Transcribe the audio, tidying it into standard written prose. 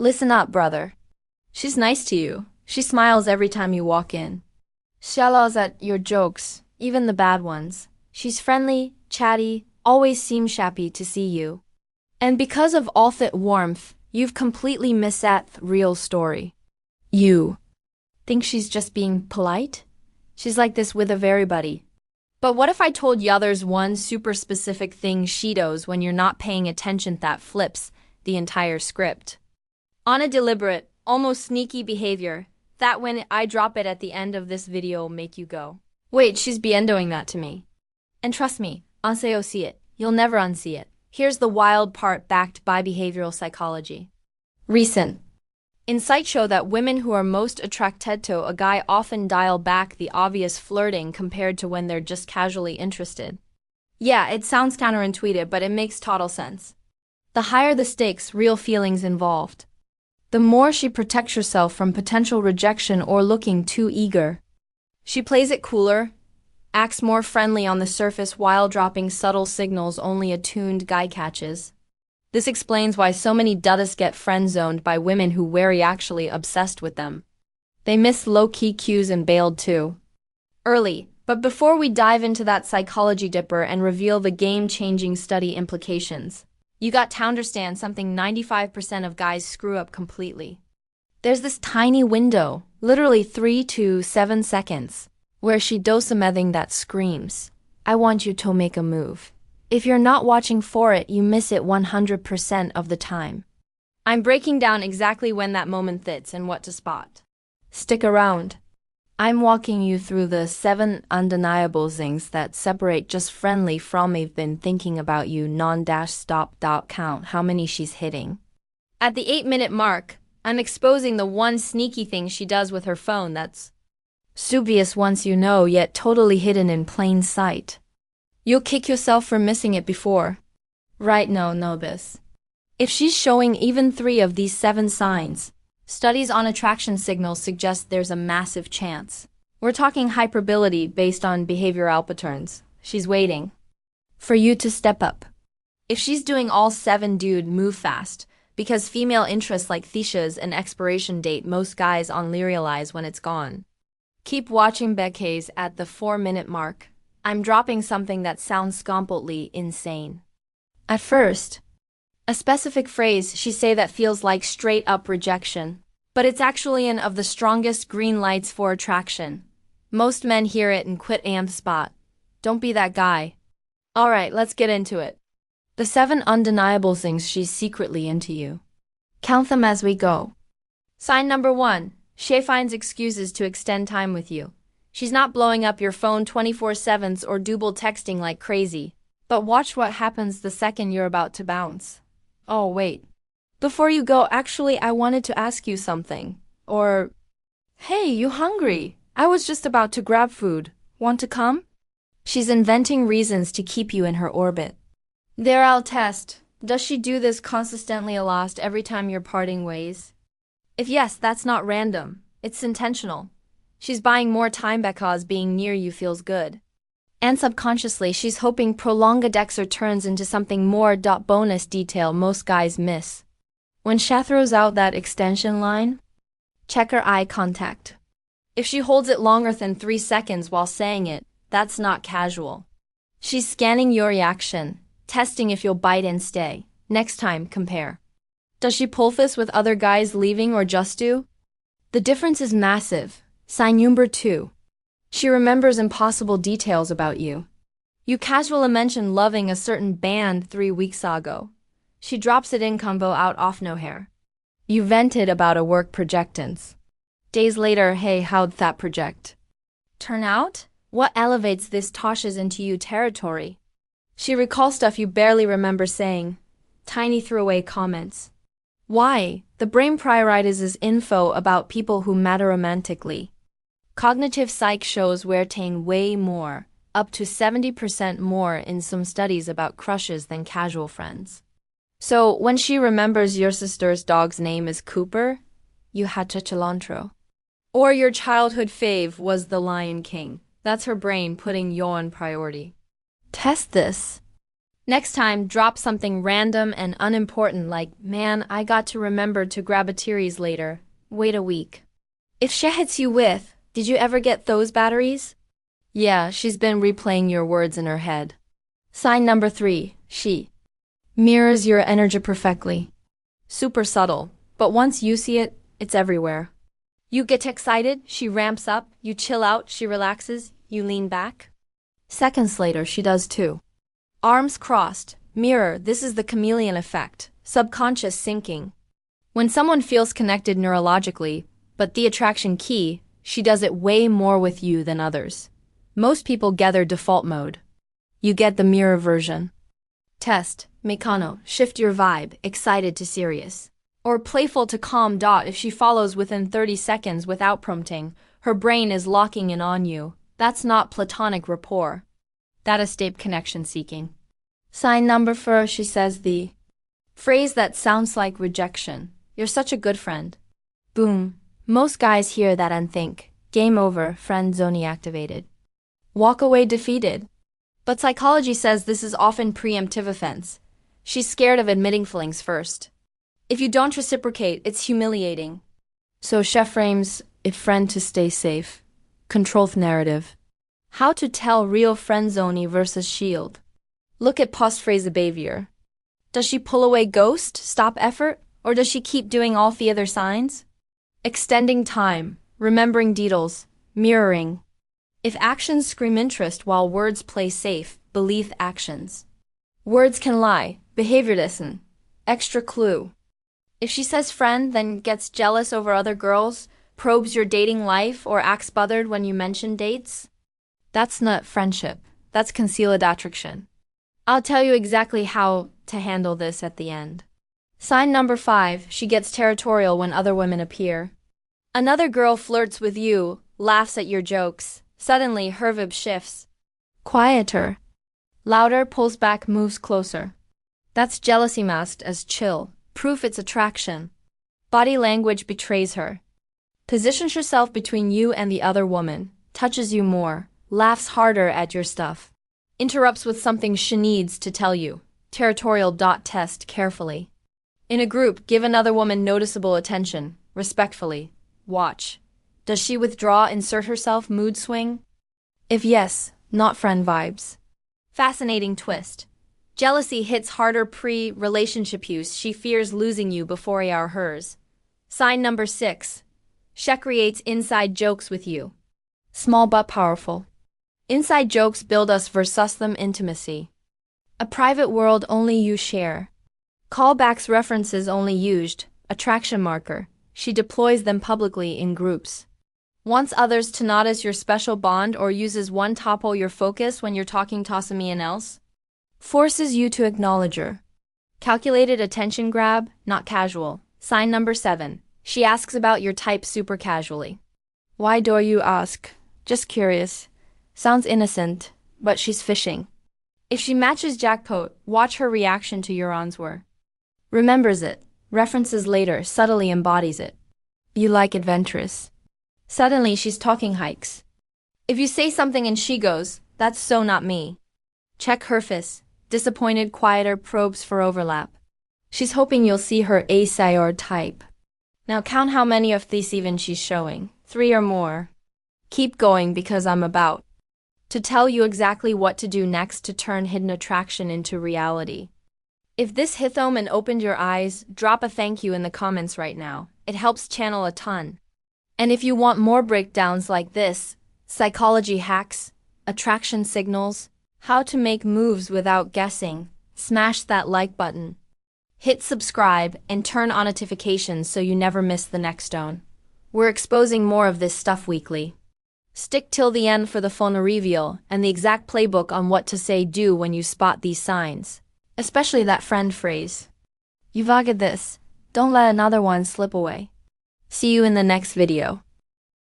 Listen up, brother. She's nice to you. She smiles every time you walk in. She laughs at your jokes, even the bad ones. She's friendly, chatty, always seems happy to see you. And because of all that warmth, you've completely missed that real story. You think she's just being polite? She's like this with everybody. But what if I told you there's one super specific thing she does when you're not paying attention that flips the entire script? On a deliberate, almost sneaky behavior, that when I drop it at the end of this video make you go, wait, she's been doing that to me. And trust me, once you see it, you'll never unsee it. Here's the wild part backed by behavioral psychology. Recent insights show that women who are most attracted to a guy often dial back the obvious flirting compared to when they're just casually interested. Yeah, it sounds counterintuitive, but it makes total sense. The higher the stakes, real feelings involved, the more she protects herself from potential rejection or looking too eager. She plays it cooler, acts more friendly on the surface while dropping subtle signals only a tuned guy catches. This explains why so many duddies get friend-zoned by women who were actually obsessed with them. They miss low-key cues and bailed too early. But before we dive into that psychology dipper and reveal the game-changing study implications, you got to understand something: 95% of guys screw up completely. There's this tiny window, literally 3 to 7 seconds, where she does something that screams, I want you to make a move. If you're not watching for it, you miss it 100% of the time. I'm breaking down exactly when that moment hits and what to spot. Stick around. I'm walking you through the 7 undeniable things that separate just friendly from I've been thinking about you non-stop. Count how many she's hitting. At the 8-minute mark, I'm exposing the one sneaky thing she does with her phone that's obvious once you know, yet totally hidden in plain sight. You'll kick yourself for missing it before. Right, know this. If she's showing even 3 of these 7 signs, studies on attraction signals suggest there's a massive chance. We're talking hyperability based on behavioral patterns. She's waiting for you to step up. If she's doing all 7, dude, move fast. Because female interests like thesis and expiration date, most guys only realize when it's gone. Keep watching Becky's at the 4-minute mark. I'm dropping something that sounds completely insane. At first, a specific phrase she say that feels like straight up rejection. But it's actually one of the strongest green lights for attraction. Most men hear it and quit on the spot. Don't be that guy. Alright, let's get into it. The 7 undeniable things she's secretly into you. Count them as we go. Sign number 1. She finds excuses to extend time with you. She's not blowing up your phone 24/7 or double texting like crazy. But watch what happens the second you're about to bounce. Oh, wait. Before you go, actually, I wanted to ask you something. Or, hey, you hungry? I was just about to grab food. Want to come? She's inventing reasons to keep you in her orbit. There, I'll test. Does she do this consistently a lot every time you're parting ways? If yes, that's not random. It's intentional. She's buying more time because being near you feels good. And subconsciously, she's hoping prolonged Dexter turns into something more. Bonus detail most guys miss. When she throws out that extension line, check her eye contact. If she holds it longer than 3 seconds while saying it, that's not casual. She's scanning your reaction, testing if you'll bite and stay. Next time, compare. Does she pull this with other guys leaving or just you? The difference is massive. Sign number 2. She remembers impossible details about you. You casually mentioned loving a certain band 3 weeks ago. She drops it in combo out off no hair. You vented about a work projectance. Days later, hey, how'd that project turn out? What elevates this toshes into you territory? She recalls stuff you barely remember saying. Tiny throwaway comments. Why? The brain prioritizes info about people who matter romantically. Cognitive psych shows we're retain way more, up to 70% more in some studies about crushes than casual friends. So when she remembers your sister's dog's name is Cooper, you had to cilantro. Or your childhood fave was the Lion King. That's her brain putting you on priority. Test this. Next time, drop something random and unimportant like, man, I got to remember to grab a Tiri's later. Wait a week. If she hits you with, did you ever get those batteries? Yeah, she's been replaying your words in her head. Sign number 3, she mirrors your energy perfectly. Super subtle, but once you see it, it's everywhere. You get excited, she ramps up, you chill out, she relaxes, you lean back. Seconds later, she does too. Arms crossed, mirror, this is the chameleon effect, subconscious syncing. When someone feels connected neurologically, but the attraction key, she does it way more with you than others. Most people gather default mode. You get the mirror version. Test, mekano, shift your vibe, excited to serious. Or playful to calm. If she follows within 30 seconds without prompting, her brain is locking in on you. That's not platonic rapport. That is deep connection seeking. Sign number 4, she says the phrase that sounds like rejection. You're such a good friend. Boom. Most guys hear that and think, game over, friend zone activated. Walk away defeated. But psychology says this is often preemptive offense. She's scared of admitting feelings first. If you don't reciprocate, it's humiliating. So chef frames a friend to stay safe. Control narrative. How to tell real friend zone versus shield. Look at post-phrase behavior. Does she pull away ghost, stop effort, or does she keep doing all the other signs? Extending time, remembering details, mirroring. If actions scream interest while words play safe, belief actions. Words can lie, behavior listen. Extra clue. If she says friend, then gets jealous over other girls, probes your dating life, or acts bothered when you mention dates, that's not friendship. That's concealed attraction. I'll tell you exactly how to handle this at the end. Sign number 5, she gets territorial when other women appear. Another girl flirts with you, laughs at your jokes. Suddenly, her vibe shifts. Quieter. Louder, pulls back, moves closer. That's jealousy masked as chill. Proof it's attraction. Body language betrays her. Positions herself between you and the other woman. Touches you more. Laughs harder at your stuff. Interrupts with something she needs to tell you. Territorial. Test carefully. In a group, give another woman noticeable attention. Respectfully. Watch. Does she withdraw, insert herself, mood swing? If yes, not friend vibes. Fascinating twist. Jealousy hits harder pre-relationship use. She fears losing you before you are hers. Sign number 6. She creates inside jokes with you. Small but powerful. Inside jokes build us versus them intimacy. A private world only you share. Callbacks references only used. Attraction marker. She deploys them publicly in groups. Wants others to notice your special bond or uses one topple your focus when you're talking to someone else. Forces you to acknowledge her. Calculated attention grab, not casual. Sign number 7. She asks about your type super casually. Why do you ask? Just curious. Sounds innocent, but she's fishing. If she matches jackpot, watch her reaction to your answer. Remembers it, references later, subtly embodies it. You like adventurous. Suddenly she's talking hikes. If you say something and she goes, that's so not me. Check her face. Disappointed, quieter, probes for overlap. She's hoping you'll see her A-Sayor type. Now count how many of these even she's showing. 3 or more. Keep going because I'm about to tell you exactly what to do next to turn hidden attraction into reality. If this hit home and opened your eyes, drop a thank you in the comments right now. It helps channel a ton. And if you want more breakdowns like this, psychology hacks, attraction signals, how to make moves without guessing, smash that like button. Hit subscribe and turn on notifications so you never miss the next stone. We're exposing more of this stuff weekly. Stick till the end for the full reveal and the exact playbook on what to say do when you spot these signs. Especially that friend phrase. You've got this. Don't let another one slip away. See you in the next video.